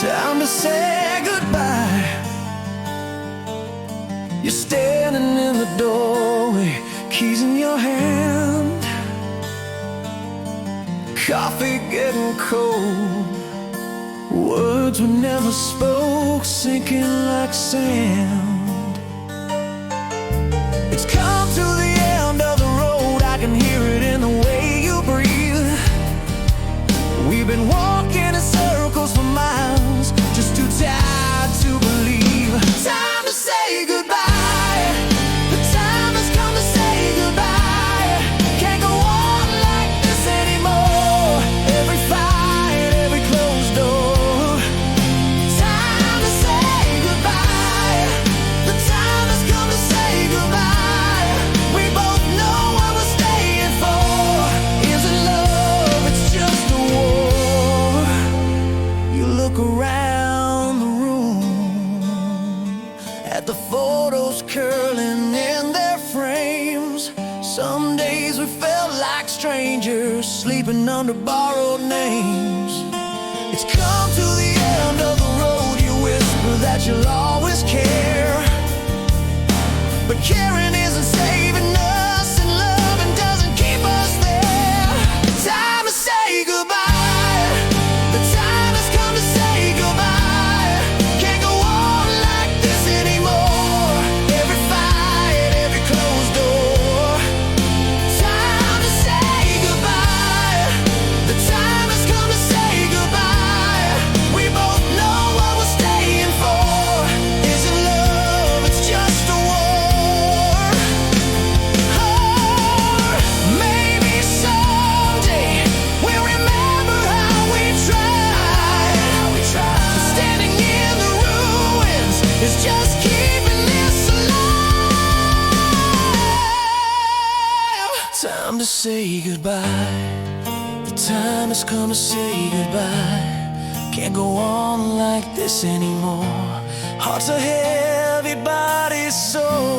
Time to say goodbye. You're standing in the doorway, keys in your hand, coffee getting cold, words we never spoke sinking like sand. It's come to the end of the road, I can hear it in the way you breathe. We've been walking in circles for miles, just too tired to believe. Time to say goodbye. The time has come to say goodbye. Can't go on like this anymore. Every fight, every closed door. Time to say goodbye. The time has come to say goodbye. We both know what we're staying for. Isn't love, it's just a war. You look around the room at the photos curling in their frames. Some days we felt like strangers, sleeping under borrowed names. It's come to the end of the road. You whisper that you'll always care, but caring isn't saving us, and loving doesn't keep us there. Time to say goodbye. The time has come to say goodbye. Can't go on like this anymore. Every fight, every closed door. Time to say goodbye. The time has come to say goodbye. We both know what we're staying for. Isn't love, it's just a war. Or maybe someday we'll remember how we tried. Standing in the ruins is just keeping this alive. Time to say goodbye. The time has come to say goodbye. Can't go on like this anymore. Hearts are heavy, bodies sore.